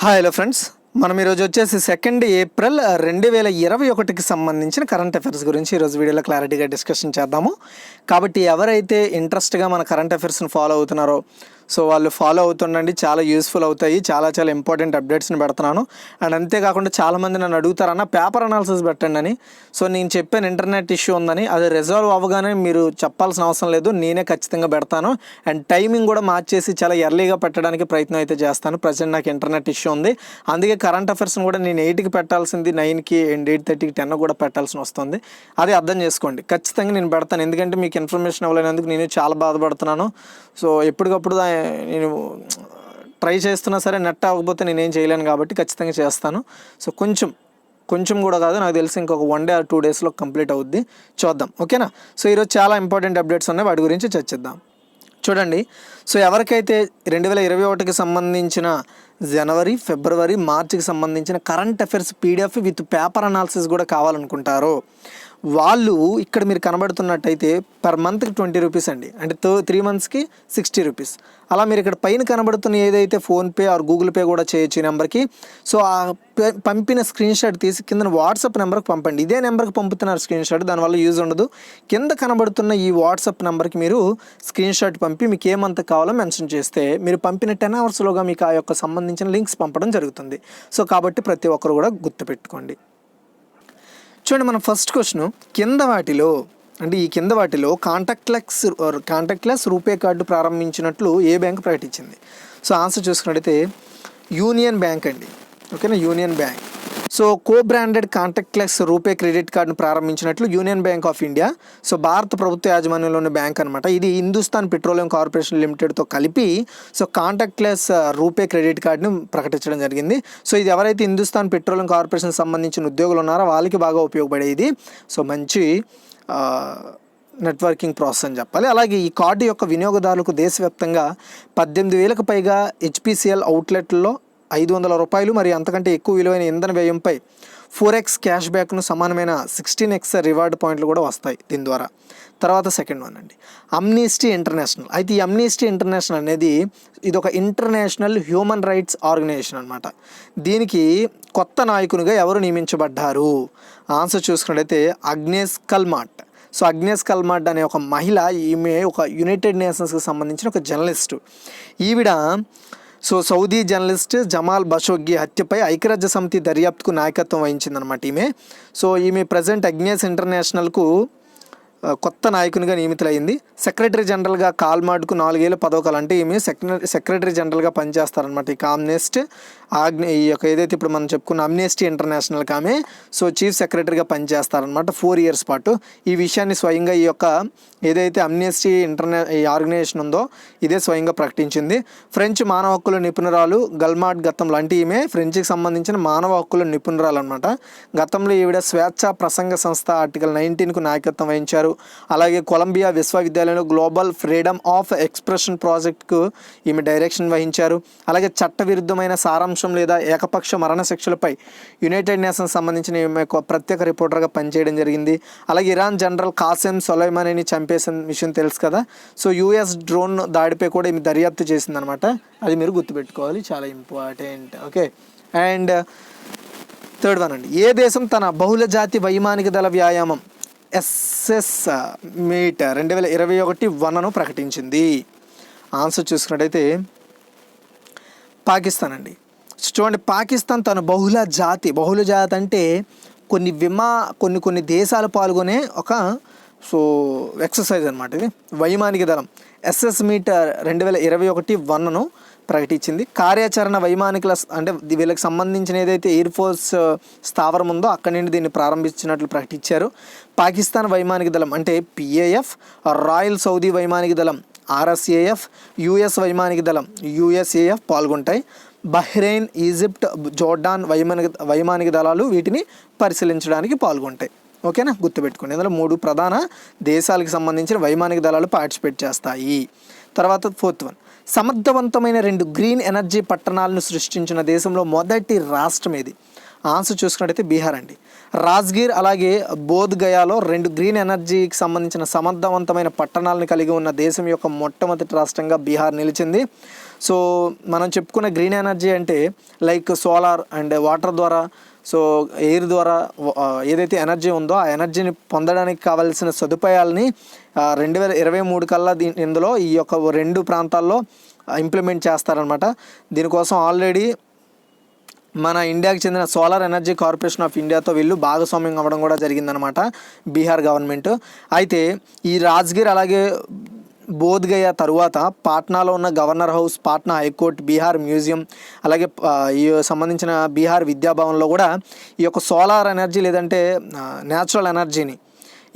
Hello friends, మనం ఈరోజు వచ్చేసి 2 ఏప్రిల్ 2021కి సంబంధించిన కరెంట్ అఫైర్స్ గురించి ఈరోజు వీడియోలో క్లారిటీగా డిస్కషన్ చేద్దాము. కాబట్టి ఎవరైతే ఇంట్రెస్ట్గా మన కరెంట్ అఫైర్స్ని ఫాలో అవుతున్నారో సో వాళ్ళు ఫాలో అవుతుండండి. చాలా యూస్ఫుల్ అవుతాయి. చాలా ఇంపార్టెంట్ అప్డేట్స్ని పెడుతున్నాను. అండ్ అంతేకాకుండా చాలామంది నన్ను అడుగుతారన్న పేపర్ అనాలిసిస్ పెట్టండి అని. సో నేను చెప్పాను ఇంటర్నెట్ ఇష్యూ ఉందని, అది రిజాల్వ్ అవ్వగానే మీరు చెప్పాల్సిన అవసరం లేదు, నేనే ఖచ్చితంగా పెడతాను. అండ్ టైమింగ్ కూడా మార్చేసి చాలా ఎర్లీగా పెట్టడానికి ప్రయత్నం అయితే చేస్తాను. ప్రజెంట్ నాకు ఇంటర్నెట్ ఇష్యూ ఉంది, అందుకే కరెంట్ అఫైర్స్ని కూడా నేను 8కి పెట్టాల్సింది 9కి అండ్ 8:30కి 10 కూడా పెట్టాల్సి వస్తుంది. అది అర్థం చేసుకోండి. ఖచ్చితంగా నేను పెడతాను, ఎందుకంటే మీకు ఇన్ఫర్మేషన్ ఇవ్వలేనందుకు నేను చాలా బాధపడుతున్నాను. సో ఎప్పటికప్పుడు నేను ట్రై చేస్తున్నా సరే నెట్ అవ్వకపోతే నేనేం చేయలేను, కాబట్టి ఖచ్చితంగా చేస్తాను. సో కొంచెం కూడా కాదు, నాకు తెలిసి ఇంకొక 1 డే ఆర్ 2 డేస్లో కంప్లీట్ అవుద్ది. చూద్దాం, ఓకేనా. సో ఈరోజు చాలా ఇంపార్టెంట్ అప్డేట్స్ ఉన్నాయి, వాటి గురించి చర్చిద్దాం. చూడండి, సో ఎవరికైతే 2021కి సంబంధించిన జనవరి, ఫిబ్రవరి, మార్చికి సంబంధించిన current affairs PDF with paper analysis కూడా కావాలనుకుంటారో వాళ్ళు ఇక్కడ మీరు కనబడుతున్నట్టయితే పర్ మంత్కి 20 రూపీస్ అండి, అంటే 3 మంత్స్కి 60 రూపీస్. అలా మీరు ఇక్కడ పైన కనబడుతున్న ఏదైతే ఫోన్పే ఆర్ గూగుల్ పే కూడా చేయొచ్చు ఈ నెంబర్కి. సో ఆ పంపిన స్క్రీన్ షాట్ తీసి కింద వాట్సాప్ నెంబర్కి పంపండి. ఇదే నెంబర్కి పంపుతున్నారు స్క్రీన్ షాట్, దానివల్ల యూజ్ ఉండదు. కింద కనబడుతున్న ఈ వాట్సాప్ నెంబర్కి మీరు స్క్రీన్ షాట్ పంపి మీకు ఏమంత కావాలో మెన్షన్ చేస్తే మీరు పంపిన 10 అవర్స్లోగా మీకు ఆ యొక్క సంబంధించిన లింక్స్ పంపడం జరుగుతుంది. సో కాబట్టి ప్రతి ఒక్కరు కూడా గుర్తుపెట్టుకోండి. చూడండి, మన ఫస్ట్ క్వశ్చన్, ఈ కింద వాటిలో కాంటాక్ట్లెస్ రూపే కార్డు ప్రారంభించినట్లు ఏ బ్యాంక్ ప్రకటించింది? సో ఆన్సర్ చూసుకున్నట్టయితే యూనియన్ బ్యాంక్ అండి, ఓకేనా, Union Bank. So branded contactless RuPay credit కార్డును ప్రారంభించినట్లు Union Bank of India, so భారత ప్రభుత్వ యాజమాన్యంలోని బ్యాంక్ అనమాట. ఇది హిందుస్థాన్ పెట్రోలియం కార్పొరేషన్ లిమిటెడ్తో కలిపి సో కాంటాక్ట్లెస్ రూపే క్రెడిట్ కార్డును ప్రకటించడం జరిగింది. సో ఇది ఎవరైతే హిందుస్థాన్ పెట్రోలియం కార్పొరేషన్ సంబంధించిన ఉద్యోగులు ఉన్నారో వాళ్ళకి బాగా ఉపయోగపడేది. సో మంచి నెట్వర్కింగ్ ప్రాసెస్ అని చెప్పాలి. అలాగే ఈ కార్డు యొక్క వినియోగదారులకు దేశవ్యాప్తంగా 18,000కు పైగా హెచ్పిసిఎల్ అవుట్లెట్లలో 500 రూపాయలు మరియు అంతకంటే ఎక్కువ విలువైన ఇంధన వ్యయంపై 4x క్యాష్ బ్యాక్ను సమానమైన 16x రివార్డ్ పాయింట్లు కూడా వస్తాయి దీని ద్వారా. తర్వాత సెకండ్ వన్ అండి, అమ్నీస్టీ ఇంటర్నేషనల్. అయితే ఈ అమ్నీస్టీ ఇంటర్నేషనల్ అనేది ఇది ఒక ఇంటర్నేషనల్ హ్యూమన్ రైట్స్ ఆర్గనైజేషన్ అనమాట. దీనికి కొత్త నాయకునిగా ఎవరు నియమించబడ్డారు? ఆన్సర్ చూసుకున్నట్టయితే అగ్నేస్ కల్మాట్. సో అగ్నేస్ కల్మాట్ అనే ఒక మహిళ, ఈమె ఒక యునైటెడ్ నేషన్స్కి సంబంధించిన ఒక జర్నలిస్టు. ఈవిడ సో సౌదీ జర్నలిస్ట్ జమాల్ బషోగ్గి హత్యపై ఐక్యరాజ్య సమితి దర్యాప్తుకు నాయకత్వం వహించిందనమాట ఈమె. సో ఈమె ప్రజెంట్ అగ్నేస్ ఇంటర్నేషనల్కు కొత్త నాయకునిగా నియమితులైంది. సెక్రటరీ జనరల్గా కాల్మాడ్కు 4 ఏళ్ళ పదవకాలం, అంటే ఈమె సెక్రటరీ జనరల్గా పనిచేస్తారనమాట. ఈ ఈ యొక్క ఏదైతే ఇప్పుడు మనం చెప్పుకున్న అమ్నెస్టీ ఇంటర్నేషనల్కి ఆమె సో చీఫ్ సెక్రటరీగా పనిచేస్తారనమాట 4 ఇయర్స్ పాటు. ఈ విషయాన్ని స్వయంగా ఈ యొక్క ఏదైతే అమ్నెస్టీ ఈ ఆర్గనైజేషన్ ఉందో ఇదే స్వయంగా ప్రకటించింది. ఫ్రెంచ్ మానవ హక్కుల నిపుణురాలు గల్మాడ్ గతంలో, అంటే ఈమె ఫ్రెంచ్కి సంబంధించిన మానవ హక్కుల నిపుణురాలు అనమాట. గతంలో ఈవిడ స్వేచ్ఛ ప్రసంగ సంస్థ ఆర్టికల్ 19కు నాయకత్వం వహించారు. అలాగే కొలంబియా విశ్వవిద్యాలయంలో గ్లోబల్ ఫ్రీడమ్ ఆఫ్ ఎక్స్ప్రెషన్ ప్రాజెక్ట్కు ఈమె డైరెక్షన్ వహించారు. అలాగే చట్టవిరుద్ధమైన సారాంశం లేదా ఏకపక్ష మరణశిక్షలపై యునైటెడ్ నేషన్స్ సంబంధించిన ఈమె ప్రత్యేక రిపోర్టర్గా పనిచేయడం జరిగింది. అలాగే ఇరాన్ జనరల్ కాసిం సొలైమానీని చంపేసిన విషయం తెలుసు కదా. సో యుఎస్ డ్రోన్ దాడిపై కూడా ఈమె దర్యాప్తు చేసిందనమాట. అది మీరు గుర్తుపెట్టుకోవాలి, చాలా important. Okay, and third one అండి, ఏ దేశం తన బహుళ జాతి వైమానిక దళ వ్యాయామం ఎస్ఎస్ మీట్ 2021ను ప్రకటించింది? ఆన్సర్ చూసుకున్నట్టయితే పాకిస్తాన్ అండి. చూడండి, పాకిస్తాన్ తన బహుళ జాతి అంటే కొన్ని దేశాలు పాల్గొనే ఒక సో ఎక్సర్సైజ్ అనమాట. ఇది వైమానిక దళం ఎస్ఎస్ మీట్ 2021ను ప్రకటించింది. కార్యాచరణ వైమానికుల, అంటే వీళ్ళకి సంబంధించిన ఏదైతే ఎయిర్ ఫోర్స్ స్థావరం ఉందో అక్కడి నుండి దీన్ని ప్రారంభించినట్లు ప్రకటించారు. పాకిస్తాన్ వైమానిక దళం అంటే పిఏఎఫ్, రాయల్ సౌదీ వైమానిక దళం ఆర్ఎస్ఏఎఫ్, యుఎస్ వైమానిక దళం యుఎస్ఏఎఫ్ పాల్గొంటాయి. బహ్రెయిన్, ఈజిప్ట్, జోర్డాన్ వైమానిక దళాలు వీటిని పరిశీలించడానికి పాల్గొంటాయి. ఓకేనా, గుర్తుపెట్టుకోండి. ఇందులో 3 ప్రధాన దేశాలకు సంబంధించిన వైమానిక దళాలు పార్టిసిపేట్ చేస్తాయి. తర్వాత ఫోర్త్ వన్, సమర్థవంతమైన 2 గ్రీన్ ఎనర్జీ పట్టణాలను సృష్టించిన దేశంలో మొదటి రాష్ట్రం ఏది? ఆన్సర్ చూసుకున్నట్టయితే బీహార్ అండి. రాజ్గిర్ అలాగే బోధ్ గయాలో 2 గ్రీన్ ఎనర్జీకి సంబంధించిన సమర్థవంతమైన పట్టణాలను కలిగి ఉన్న దేశం యొక్క మొట్టమొదటి రాష్ట్రంగా బీహార్ నిలిచింది. సో మనం చెప్పుకున్న గ్రీన్ ఎనర్జీ అంటే లైక్ సోలార్ అండ్ వాటర్ ద్వారా, సో ఎయిర్ ద్వారా ఏదైతే ఎనర్జీ ఉందో ఆ ఎనర్జీని పొందడానికి కావాల్సిన సదుపాయాలని 2023 కల్లా ఇందులో ఈ యొక్క 2 ప్రాంతాల్లో ఇంప్లిమెంట్ చేస్తారనమాట. దీనికోసం ఆల్రెడీ మన ఇండియాకి చెందిన సోలార్ ఎనర్జీ కార్పొరేషన్ ఆఫ్ ఇండియాతో వీళ్ళు భాగస్వామ్యం అవ్వడం కూడా జరిగిందనమాట బీహార్ గవర్నమెంట్. అయితే ఈ రాజ్గిర్ అలాగే బోధ్గయ తరువాత పాట్నాలో ఉన్న governor house, Patna high court, Bihar museum అలాగే ఈ సంబంధించిన బీహార్ విద్యాభవన్లో కూడా ఈ యొక్క సోలార్ ఎనర్జీ లేదంటే న్యాచురల్ ఎనర్జీని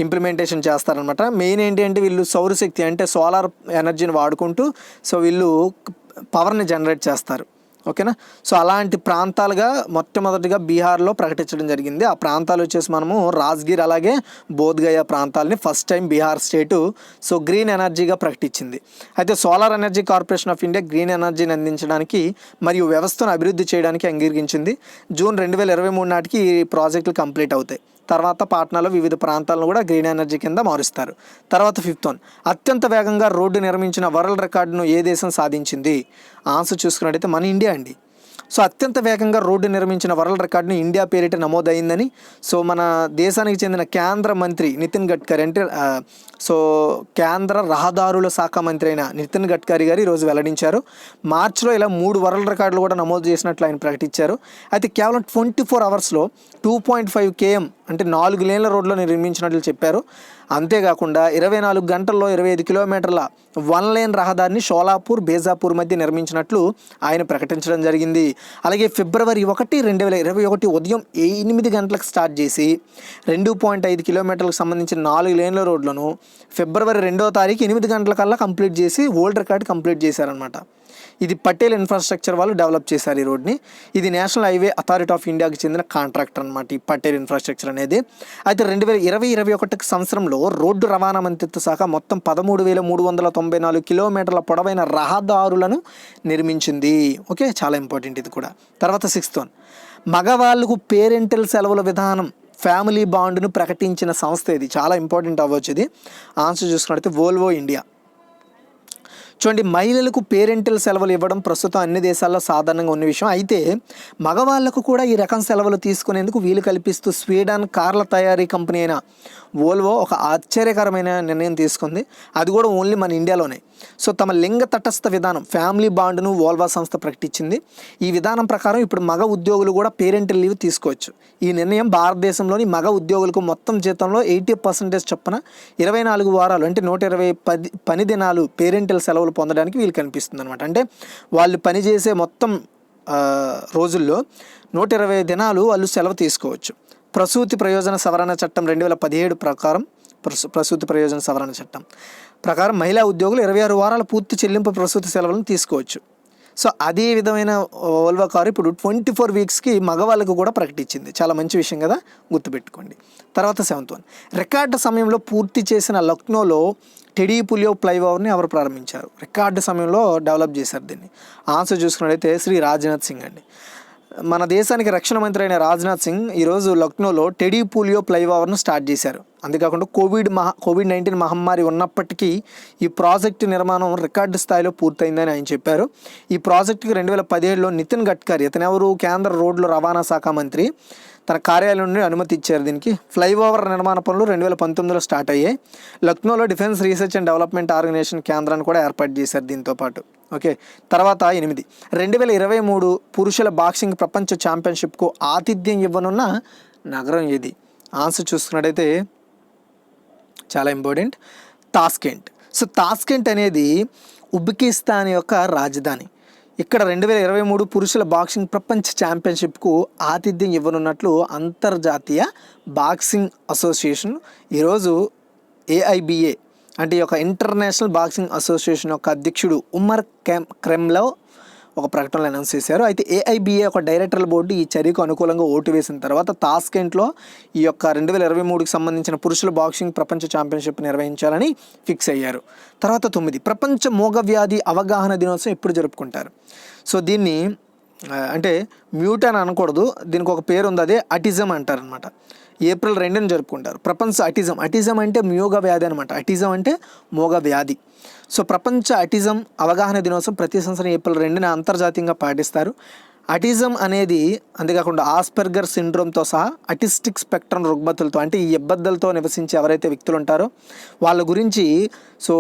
ఇంప్లిమెంటేషన్ చేస్తారనమాట. మెయిన్ ఏంటి అంటే వీళ్ళు సౌరశక్తి అంటే సోలార్ ఎనర్జీని వాడుకుంటూ సో వీళ్ళు పవర్ని జనరేట్ చేస్తారు. ఓకేనా. సో అలాంటి ప్రాంతాలుగా మొట్టమొదటిగా బీహార్లో ప్రకటించడం జరిగింది. ఆ ప్రాంతాలు వచ్చేసి మనము రాజ్గిర్ అలాగే బోధ్గయ ప్రాంతాలని ఫస్ట్ టైం బీహార్ స్టేటు సో గ్రీన్ ఎనర్జీగా ప్రకటించింది. అయితే solar energy corporation of India green ఎనర్జీని అందించడానికి మరియు వ్యవస్థను అభివృద్ధి చేయడానికి అంగీకరించింది. జూన్ 2023 నాటికి ఈ ప్రాజెక్టులు కంప్లీట్ అవుతాయి. తర్వాత పాట్నాలో వివిధ ప్రాంతాలను కూడా గ్రీన్ ఎనర్జీ కింద మారుస్తారు. తర్వాత 5th వన్, అత్యంత వేగంగా రోడ్డు నిర్మించిన వరల్డ్ రికార్డును ఏ దేశం సాధించింది? ఆన్సర్ చూసుకున్నట్టయితే మన ఇండియా అండి. సో అత్యంత వేగంగా రోడ్డు నిర్మించిన వరల్డ్ రికార్డును ఇండియా పేరిట నమోదైందని సో మన దేశానికి చెందిన కేంద్ర మంత్రి నితిన్ గడ్కరీ అంటే సో కేంద్ర రహదారుల శాఖ మంత్రి అయిన నితిన్ గడ్కరీ గారు ఈరోజు వెల్లడించారు. మార్చిలో ఇలా 3 వరల్డ్ రికార్డులు కూడా నమోదు చేసినట్లు ఆయన ప్రకటించారు. అయితే కేవలం 24 అవర్స్లో 2.5 km అంటే 4 లేన్ల రోడ్లో నిర్మించినట్లు చెప్పారు. అంతేకాకుండా 24 గంటల్లో 25 కిలోమీటర్ల 1 లేన్ రహదారిని షోలాపూర్, బేజాపూర్ మధ్య నిర్మించినట్లు ఆయన ప్రకటించడం జరిగింది. అలాగే ఫిబ్రవరి 1, 2021 ఉదయం 8 గంటలకు స్టార్ట్ చేసి 2.5 కిలోమీటర్లకు సంబంధించిన 4 లేన్ల రోడ్లను ఫిబ్రవరి 2వ తారీఖు 8 గంటలకల్లా కంప్లీట్ చేసి వరల్డ్ రికార్డ్ కంప్లీట్ చేశారనమాట. ఇది పటేల్ ఇన్ఫ్రాస్ట్రక్చర్ వాళ్ళు డెవలప్ చేశారు ఈ రోడ్ని. ఇది నేషనల్ హైవే అథారిటీ ఆఫ్ ఇండియాకి చెందిన కాంట్రాక్టర్ అనమాట ఈ పటేల్ ఇన్ఫ్రాస్ట్రక్చర్ అనేది. అయితే 2020-21 సంవత్సరంలో రోడ్డు రవాణా మంత్రిత్వ శాఖ మొత్తం 13,394 కిలోమీటర్ల పొడవైన రహదారులను నిర్మించింది. ఓకే, చాలా ఇంపార్టెంట్ ఇది కూడా. తర్వాత 6th వన్, మగవాళ్ళకు పేరెంటల్ సెలవుల విధానం ఫ్యామిలీ బాండ్ను ప్రకటించిన సంస్థ ఇది. చాలా ఇంపార్టెంట్ అవ్వచ్చు ఇది. ఆన్సర్ చూసుకున్నట్లయితే వోల్వో ఇండియా. చూడండి, మహిళలకు పేరెంటల్ సెలవులు ఇవ్వడం ప్రస్తుతం అన్ని దేశాల్లో సాధారణంగా ఉన్న విషయం. అయితే మగవాళ్లకు కూడా ఈ రకం సెలవులు తీసుకునేందుకు వీలు కల్పిస్తూ స్వీడన్ కార్ల తయారీ కంపెనీ అయిన వోల్వో ఒక ఆశ్చర్యకరమైన నిర్ణయం తీసుకుంది. అది కూడా ఓన్లీ మన ఇండియాలోనే. సో తమ లింగ తటస్థ విధానం ఫ్యామిలీ బాండ్ను వోల్వో సంస్థ ప్రకటించింది. ఈ విధానం ప్రకారం ఇప్పుడు మగ ఉద్యోగులు కూడా పేరెంటల్ లీవ్ తీసుకోవచ్చు. ఈ నిర్ణయం భారతదేశంలోని మగ ఉద్యోగులకు మొత్తం జీతంలో 80% చొప్పున 24 వారాలు అంటే 120 పని దినాలు పేరెంటల్ సెలవులు పొందడానికి వీలు కనిపిస్తుంది అనమాట. అంటే వాళ్ళు పనిచేసే మొత్తం రోజుల్లో 120 దినాలు వాళ్ళు సెలవు తీసుకోవచ్చు. ప్రసూతి ప్రయోజన సవరణ చట్టం 2017 ప్రకారం ప్రసూతి ప్రయోజన సవరణ చట్టం ప్రకారం మహిళా ఉద్యోగులు 26 వారాల పూర్తి చెల్లింపు ప్రసూతి సెలవులను తీసుకోవచ్చు. సో అదే విధమైన వోల్వో కారు ఇప్పుడు 24 వీక్స్కి మగవాళ్ళకు కూడా ప్రకటించింది. చాలా మంచి విషయం కదా, గుర్తుపెట్టుకోండి. తర్వాత 7th వన్, రికార్డు సమయంలో పూర్తి చేసిన లక్నోలో టెడీ పులియో ఫ్లైఓవర్ని ఎవరు ప్రారంభించారు? రికార్డు సమయంలో డెవలప్ చేశారు దీన్ని. ఆన్సర్ చూసుకున్నట్లయితే శ్రీ రాజ్నాథ్ సింగ్ అండి. మన దేశానికి రక్షణ మంత్రి అయిన రాజ్నాథ్ సింగ్ ఈరోజు లక్నోలో టెడీ పులియో ఫ్లైఓవర్ను స్టార్ట్ చేశారు. అంతేకాకుండా కోవిడ్-19 మహమ్మారి ఉన్నప్పటికీ ఈ ప్రాజెక్టు నిర్మాణం రికార్డు స్థాయిలో పూర్తయిందని ఆయన చెప్పారు. ఈ ప్రాజెక్టుకి 2017లో నితిన్ గడ్కరీ, అతను ఎవరు, కేంద్ర రోడ్లు రవాణా శాఖ మంత్రి, తన కార్యాలయం నుండి అనుమతి ఇచ్చారు. దీనికి ఫ్లైఓవర్ నిర్మాణ పనులు 2019లో స్టార్ట్ అయ్యాయి. లక్నోలో defence research and development organisation కేంద్రాన్ని కూడా ఏర్పాటు చేశారు దీంతో పాటు. ఓకే, తర్వాత 8, 2023 పురుషుల బాక్సింగ్ ప్రపంచ ఛాంపియన్షిప్కు ఆతిథ్యం ఇవ్వనున్న నగరం ఏది? ఆన్సర్ చూసుకున్నట్టయితే చాలా ఇంపార్టెంట్, తాష్కెంట్. సో తాష్కెంట్ అనేది ఉజ్బెకిస్తాన్ యొక్క రాజధాని. ఇక్కడ 2023 పురుషుల బాక్సింగ్ ప్రపంచ ఛాంపియన్షిప్కు ఆతిథ్యం ఇవ్వనున్నట్లు అంతర్జాతీయ బాక్సింగ్ అసోసియేషన్ ఈరోజు AIBA అంటే ఈ యొక్క ఇంటర్నేషనల్ బాక్సింగ్ అసోసియేషన్ యొక్క అధ్యక్షుడు ఉమర్ క్రెమ్లో ఒక ప్రకటనలో అనౌన్స్ చేశారు. అయితే AIBA ఒక డైరెక్టర్ల బోర్డు ఈ చర్యకు అనుకూలంగా ఓటు వేసిన తర్వాత తాష్కెంట్లో ఈ యొక్క 2023కి సంబంధించిన పురుషుల బాక్సింగ్ ప్రపంచ ఛాంపియన్షిప్ నిర్వహించాలని ఫిక్స్ అయ్యారు. తర్వాత 9, ప్రపంచ మూగవ్యాధి అవగాహన దినోత్సవం ఎప్పుడు జరుపుకుంటారు? సో దీన్ని అంటే మ్యూట్ అని అనకూడదు, దీనికి ఒక పేరు ఉంది, అదే అటిజం అంటారనమాట. ఏప్రిల్ 2న జరుపుకుంటారు. ప్రపంచ అటిజం అంటే మ్యూగ వ్యాధి అనమాట. అటిజం అంటే మోగ వ్యాధి. సో ప్రపంచ అటిజం అవగాహన దినోత్సవం ప్రతి సంవత్సరం ఏప్రిల్ 2న అంతర్జాతీయంగా పాటిస్తారు. అటిజం అనేది అంతేకాకుండా ఆస్పెర్గర్ సిండ్రోమ్తో సహా అటిస్టిక్ స్పెక్ట్రమ్ రుగ్మతులతో అంటే ఈ ఇబ్బందులతో నివసించే ఎవరైతే వ్యక్తులు ఉంటారో వాళ్ళ గురించి సో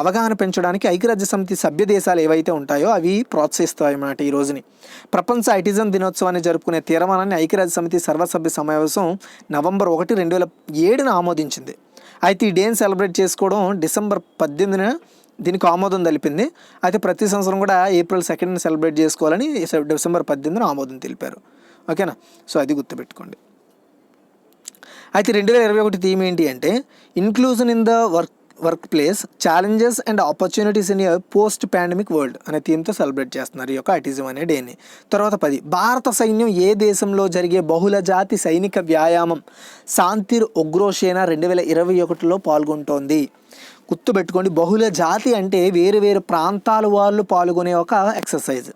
అవగాహన పెంచడానికి ఐక్యరాజ్య సమితి సభ్య దేశాలు ఏవైతే ఉంటాయో అవి ప్రోత్సహిస్తాయి అన్నమాట. ఈ రోజుని ప్రపంచ అటిజం దినోత్సవాన్ని జరుపుకునే తీర్మానాన్ని ఐక్యరాజ్య సమితి సర్వసభ్య సమావేశం నవంబర్ 1, 2007న ఆమోదించింది. అయితే ఈ డేని సెలబ్రేట్ చేసుకోవడం డిసెంబర్ 18న దీనికి ఆమోదం తెలిపింది. అయితే ప్రతి సంవత్సరం కూడా ఏప్రిల్ 2న సెలబ్రేట్ చేసుకోవాలని డిసెంబర్ 18న ఆమోదం తెలిపారు. ఓకేనా, సో అది గుర్తుపెట్టుకోండి. అయితే 2021 థీమ్ ఏంటి అంటే inclusion in the work place challenges and opportunities in a post pandemic world అనే థీమ్తో సెలబ్రేట్ చేస్తున్నారు ఈ యొక్క అటిజం అనే డేని. తర్వాత 10 భారత సైన్యం ఏ దేశంలో జరిగే బహుళ జాతి సైనిక వ్యాయామం శాంతిర్ ఉగ్రోషేనా 2021లో పాల్గొంటోంది. గుర్తుపెట్టుకోండి, బహుళ జాతి అంటే వేరు వేరు ప్రాంతాల వాళ్ళు పాల్గొనే ఒక ఎక్సర్సైజ్.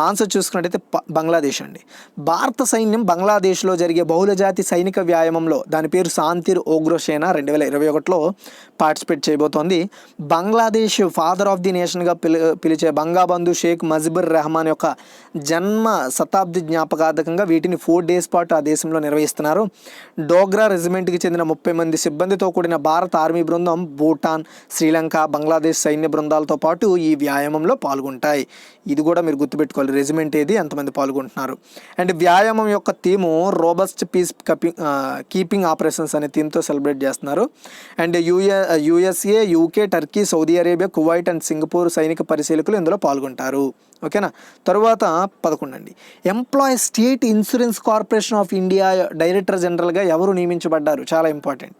ఆన్సర్ చూసుకున్నట్టయితే బంగ్లాదేశ్ అండి. భారత సైన్యం బంగ్లాదేశ్లో జరిగే బహుళజాతి సైనిక వ్యాయామంలో దాని పేరు శాంతిర్ ఉగ్రోషేనా 2021లో పార్టిసిపేట్ చేయబోతోంది. బంగ్లాదేశ్ ఫాదర్ ఆఫ్ ది నేషన్గా పిలిచే బంగాబంధు షేక్ ముజిబుర్ రెహమాన్ యొక్క జన్మ శతాబ్ది జ్ఞాపకార్థకంగా వీటిని 4 days పాటు ఆ దేశంలో నిర్వహిస్తున్నారు. డోగ్రా రెజిమెంట్కి చెందిన 30 మంది సిబ్బందితో కూడిన భారత ఆర్మీ బృందం భూటాన్, శ్రీలంక, బంగ్లాదేశ్ సైన్య బృందాలతో పాటు ఈ వ్యాయామంలో పాల్గొంటాయి. ఇది కూడా మీరు గుర్తుపెట్టుకోవాలి, రెజిమెంట్ ఏది, ఎంతమంది పాల్గొంటున్నారు. అండ్ వ్యాయామం యొక్క theme robust piece keeping operations అనే థీమ్తో సెలబ్రేట్ చేస్తున్నారు. And USA, UK, Turkey, Saudi Arabia, Kuwait and Singapore సైనిక పరిశీలకులు ఇందులో పాల్గొంటారు. ఓకేనా. తరువాత 11 అండి, employee state insurance corporation of India director జనరల్గా ఎవరు నియమించబడ్డారు? చాలా ఇంపార్టెంట్.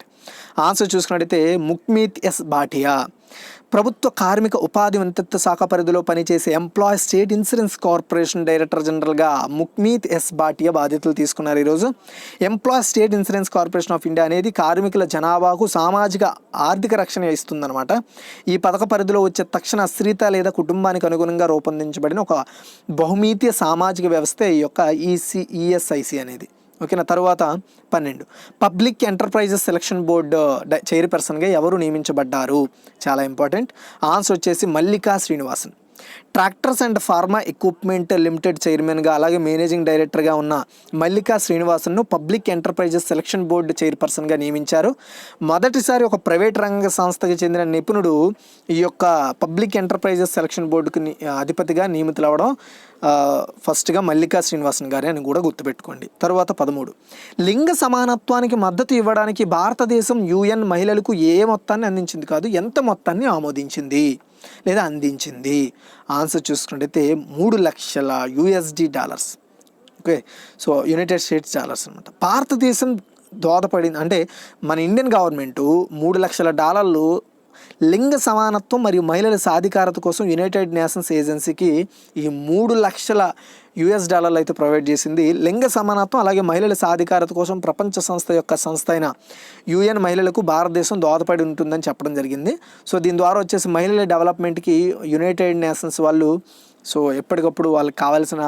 ఆన్సర్ చూసుకున్నట్టయితే ముఖ్మీత్ ఎస్ భాటియా. ప్రభుత్వ కార్మిక ఉపాధి మంత్రిత్వ శాఖ పరిధిలో పనిచేసే employee state insurance corporation director జనరల్గా ముఖ్మీత్ ఎస్ భాటియా బాధ్యతలు తీసుకున్నారు ఈరోజు. Employee state insurance corporation of India అనేది కార్మికుల జనాభాకు సామాజిక ఆర్థిక రక్షణ ఇస్తుందన్నమాట. ఈ పథక పరిధిలో వచ్చే తక్షణ అశ్రిత లేదా కుటుంబానికి అనుగుణంగా రూపొందించబడిన ఒక బహుమితీయ సామాజిక వ్యవస్థ ఈ యొక్క ఈఎస్ఐసి అనేది. ఓకేనా. తర్వాత 12, పబ్లిక్ ఎంటర్ప్రైజెస్ సెలక్షన్ బోర్డు చైర్పర్సన్గా ఎవరు నియమించబడ్డారు? చాలా ఇంపార్టెంట్. ఆన్సర్ వచ్చేసి Mallika Srinivasan. Tractors and farm equipment limited చైర్మన్గా అలాగే మేనేజింగ్ డైరెక్టర్గా ఉన్న మల్లికా శ్రీనివాసన్ను పబ్లిక్ ఎంటర్ప్రైజెస్ సెలక్షన్ బోర్డు చైర్పర్సన్గా నియమించారు. మొదటిసారి ఒక ప్రైవేట్ రంగ సంస్థకి చెందిన నిపుణుడు ఈ యొక్క పబ్లిక్ ఎంటర్ప్రైజెస్ సెలక్షన్ బోర్డుకు అధిపతిగా నియమితులవడం ఫస్ట్గా మల్లికా శ్రీనివాసన్ గారే అని కూడా గుర్తుపెట్టుకోండి. తర్వాత 13, లింగ సమానత్వానికి మద్దతు ఇవ్వడానికి భారతదేశం UN మహిళలకు ఏ మొత్తాన్ని అందించింది కాదు, ఎంత మొత్తాన్ని ఆమోదించింది లేదా అందించింది? ఆన్సర్ చూసుకున్నట్టయితే $3,00,000 okay. So United states dollars అనమాట. భారతదేశం దోహదపడింది అంటే మన ఇండియన్ గవర్నమెంటు $3,00,000 లింగ సమానత్వం మరియు మహిళల సాధికారత కోసం యునైటెడ్ నేషన్స్ ఏజెన్సీకి ఈ $3,00,000 అయితే ప్రొవైడ్ చేసింది. లింగ సమానత్వం అలాగే మహిళల సాధికారత కోసం ప్రపంచ సంస్థ అయిన UN మహిళలకు భారతదేశం దోహదపడి ఉంటుందని చెప్పడం జరిగింది. సో దీని ద్వారా వచ్చేసి మహిళల డెవలప్మెంట్కి యునైటెడ్ నేషన్స్ వాళ్ళు సో ఎప్పటికప్పుడు వాళ్ళకి కావాల్సిన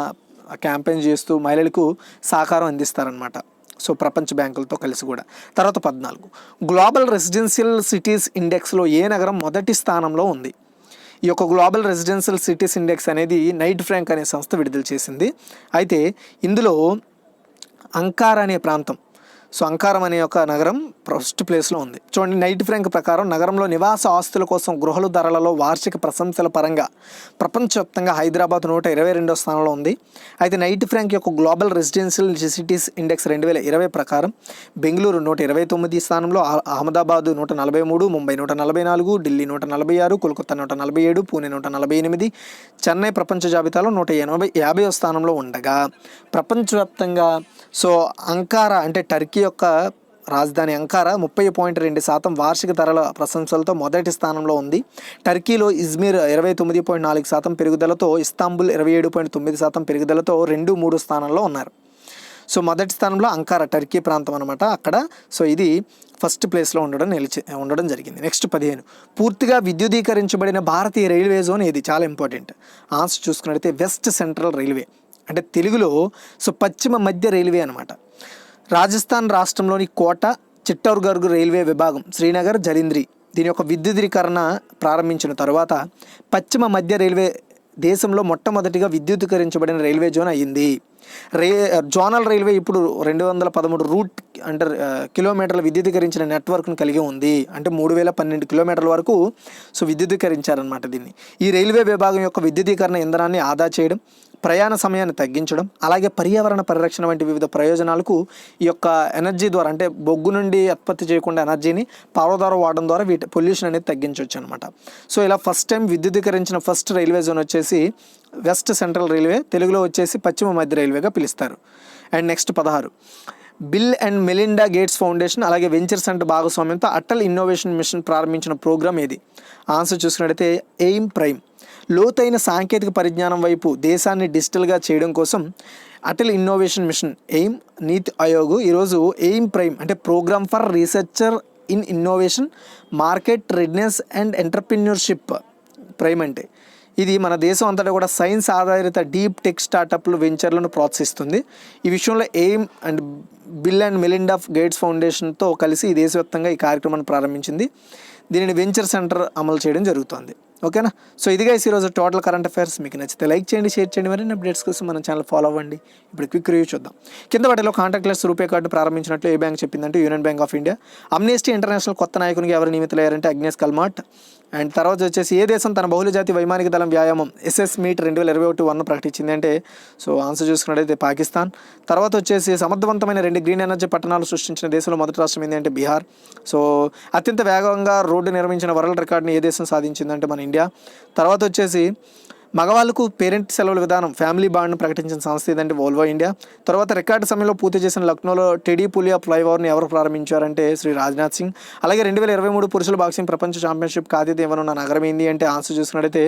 క్యాంపెయిన్ చేస్తూ మహిళలకు సహకారం అందిస్తారనమాట. సో ప్రపంచ బ్యాంకులతో కలిసి కూడా. తర్వాత 14, గ్లోబల్ రెసిడెన్షియల్ సిటీస్ ఇండెక్స్లో ఏ నగరం మొదటి స్థానంలో ఉంది? ఈ యొక్క గ్లోబల్ రెసిడెన్షియల్ సిటీస్ ఇండెక్స్ అనేది నైట్ ఫ్రాంక్ అనే సంస్థ విడుదల చేసింది. అయితే ఇందులో అంకారా అనే ప్రాంతం, సో అంకారం అనే ఒక నగరం ఫస్ట్ ప్లేస్లో ఉంది. చూడండి, నైట్ ఫ్రాంక్ ప్రకారం నగరంలో నివాస ఆస్తుల కోసం గృహాల ధరలలో వార్షిక ప్రశంసల పరంగా ప్రపంచవ్యాప్తంగా హైదరాబాద్ 122వ స్థానంలో ఉంది. అయితే నైట్ ఫ్రాంక్ యొక్క గ్లోబల్ రెసిడెన్షియల్ సిటీస్ ఇండెక్స్ 2020 ప్రకారం బెంగళూరు 129 స్థానంలో, అహ్మదాబాద్ 143, ముంబై 144, ఢిల్లీ 146, కోల్కతా 147, పూణే 148, చెన్నై ప్రపంచ జాబితాలో 150వ స్థానంలో ఉండగా ప్రపంచవ్యాప్తంగా సో అంకారా అంటే టర్కీ యొక్క రాజధాని అంకారా 30.2% వార్షిక ధరల ప్రశంసలతో మొదటి స్థానంలో ఉంది. టర్కీలో ఇజ్మీర్ 29.4% పెరుగుదలతో, ఇస్తాంబుల్ 27.9% పెరుగుదలతో 2-3 స్థానంలో ఉన్నారు. సో మొదటి స్థానంలో అంకారా టర్కీ ప్రాంతం అనమాట అక్కడ. సో ఇది ఫస్ట్ ప్లేస్లో ఉండడం జరిగింది. నెక్స్ట్ 15, పూర్తిగా విద్యుదీకరించబడిన భారతీయ రైల్వే జోన్ ఏది? చాలా ఇంపార్టెంట్. ఆన్సర్ చూసుకున్నట్టయితే వెస్ట్ సెంట్రల్ రైల్వే, అంటే తెలుగులో సో పశ్చిమ మధ్య రైల్వే అనమాట. రాజస్థాన్ రాష్ట్రంలోని కోట చిట్టౌర్గఢ్ రైల్వే విభాగం శ్రీనగర్ జలింద్రి దీని యొక్క విద్యుదీకరణ ప్రారంభించిన తర్వాత పశ్చిమ మధ్య రైల్వే దేశంలో మొట్టమొదటిగా విద్యుదీకరించబడిన రైల్వే జోన్ అయ్యింది. జోనల్ రైల్వే ఇప్పుడు 213 రూట్ అంటే కిలోమీటర్ల విద్యుదీకరించిన నెట్వర్క్ను కలిగి ఉంది. అంటే 3012 కిలోమీటర్ల వరకు విద్యుదీకరించారనమాట దీన్ని. ఈ రైల్వే విభాగం యొక్క విద్యుదీకరణ ఇంధనాన్ని ఆదా చేయడం, ప్రయాణ సమయాన్ని తగ్గించడం, అలాగే పర్యావరణ పరిరక్షణ వంటి వివిధ ప్రయోజనాలకు ఈ యొక్క ఎనర్జీ ద్వారా అంటే బొగ్గు నుండి ఉత్పత్తి చేయకుండా ఎనర్జీని పవర్ ద్వారా వాడడం ద్వారా వీటి పొల్యూషన్ అనేది తగ్గించవచ్చు అనమాట. సో ఇలా ఫస్ట్ టైం విద్యుదీకరించిన ఫస్ట్ రైల్వే జోన్ వచ్చేసి వెస్ట్ సెంట్రల్ రైల్వే, తెలుగులో వచ్చేసి పశ్చిమ మధ్య రైల్వేగా పిలుస్తారు. And next 16 Bill and Melinda Gates foundation అలాగే వెంచర్ సెంటర్ భాగస్వామ్యంతో అటల్ ఇన్నోవేషన్ మిషన్ ప్రారంభించిన ప్రోగ్రామ్ ఏది? ఆన్సర్ చూసుకున్నట్టయితే ఎయిమ్ ప్రైమ్. లోతైన సాంకేతిక పరిజ్ఞానం వైపు దేశాన్ని డిజిటల్గా చేయడం కోసం Atal innovation machine aim, NITI Aayog ఈరోజు ఎయిమ్ ప్రైమ్ అంటే programme for researcher in innovation, market readiness and entrepreneurship PRIME అంటే ఇది మన దేశం అంతటా కూడా సైన్స్ ఆధారిత డీప్ టెక్ స్టార్టప్లు వెంచర్లను ప్రోత్సహిస్తుంది. ఈ విషయంలో AIM and Bill and Melinda Gates ఫౌండేషన్తో కలిసి ఈ దేశవ్యాప్తంగా ఈ కార్యక్రమాన్ని ప్రారంభించింది. దీనిని వెంచర్ సెంటర్ అమలు చేయడం జరుగుతుంది. ఓకేనా? సో ఇదిగా ఈరోజు టోటల్ కరెంట్ అఫైర్స్. మీకు నచ్చితే లైక్ చేయండి, షేర్ చేయండి, మరిన్ని అప్డేట్స్ కోసం మన ఛానల్ ఫాలో అవ్వండి. ఇప్పుడు క్విక్ రివ్యూ చూద్దాం. కింద వాటిలో కాంటాక్ట్లెస్ రూపే కార్డు ప్రారంభించినట్లు ఏ బ్యాంక్ చెప్పిందంటే union Bank of India. Amnesty international కొత్త నాయకునికి ఎవరు నియమితులయ్యారంటే అగ్నేస్ కల్మాట్. అండ్ తర్వాత వచ్చేసి ఏ దేశం తన బహుళజాతి వైమానిక దళం వ్యాయామం SS మీట్ 2021 ప్రకటించింది అంటే సో ఆన్సర్ చూసుకున్నట్టయితే పాకిస్తాన్. తర్వాత వచ్చేసి సమర్థవంతమైన 2 గ్రీన్ ఎనర్జీ పట్టణాలు సృష్టించిన దేశంలో మొదటి రాష్ట్రం ఏంటి అంటే బీహార్. సో అత్యంత వేగంగా రోడ్డు నిర్మించిన వరల్డ్ రికార్డుని ఏ దేశం సాధించిందంటే మన ఇండియా. తర్వాత వచ్చేసి మగవాళ్ళకు పేరెంట్ సెలవుల విధానం ఫ్యామిలీ బాండ్ను ప్రకటించిన సంస్థ ఏదంటే వోల్వో ఇండియా. తర్వాత రికార్డు సమయంలో పూర్తి చేసిన లక్నోలో టెడీ పులియా ఫ్లైఓవర్ని ఎవరు ప్రారంభించారంటే శ్రీ రాజ్నాథ్ సింగ్. అలాగే 2023 పురుషుల బాక్సింగ్ ప్రపంచ ఛాంపియన్షిప్ ఆతిథ్యం ఇవ్వనున్న నగరం ఏంది అంటే ఆన్సర్ చూసుకున్నట్టయితే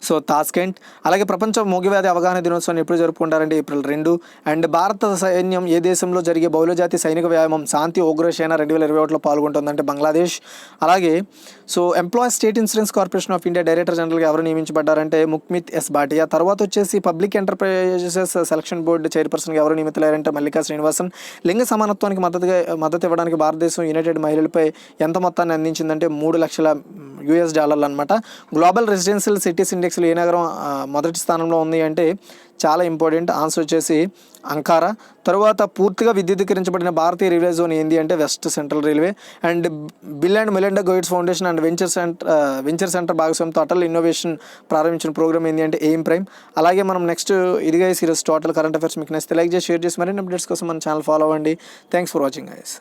సో తాస్కెంట్. అలాగే ప్రపంచ మూగివ్యాధి అవగాహన దినోత్సవాన్ని ఎప్పుడు జరుపుకుంటారంటే ఏప్రిల్ 2. అండ్ భారత సైన్యం ఏ దేశంలో జరిగే బహుళజాతి సైనిక వ్యాయామం శాంతి ఉగ్రసేన 2021లో పాల్గొంటుందంటే బంగ్లాదేశ్. అలాగే so employees state insurance corporation of India director జనరల్గా ఎవరు నియమించబడ్డారంటే ముఖ్మిత్ S భాటియా. తర్వాత వచ్చేసి పబ్లిక్ ఎంటర్ప్రైజెస్ సెలక్షన్ బోర్డు చైర్పర్సన్గా ఎవరు నియమితులయ్యారంటే మల్లికా శ్రీనివాసన్. లింగ సమానత్వానికి మద్దతు ఇవ్వడానికి భారతదేశం యునైటెడ్ మహిళలపై ఎంత మొత్తాన్ని అందించిందంటే $3 లక్షల అనమాట. గ్లోబల్ రెసిడెన్షియల్ సిటీస్ ఇండెక్స్లో ఏ నగరం మొదటి స్థానంలో ఉంది అంటే చాలా ఇంపార్టెంట్ ఆన్సర్ వచ్చేసి అంకారా. తరువాత పూర్తిగా విద్యుదీకరించబడిన భారతీయ రైల్వే జోన్ ఏంది అంటే west central railway. And Bill and Melinda Gates foundation and venture centre భాగస్వామ్యంతో అటల్ ఇన్నోవేషన్ ప్రారంభించిన ప్రోగ్రామ్ ఏంది అంటే ఎయిమ్ ప్రైమ్. అలాగే మనం నెక్స్ట్ ఇదిగా ఈరోజు టోటల్ కరెంట్ అఫైర్స్. మీకు నచ్చితే లైక్ చేసి షేర్ చేసి మరిన్ని అప్డేట్స్ కోసం మన ఛానల్ ఫాలో అవ్వండి. Thanks for watching guys.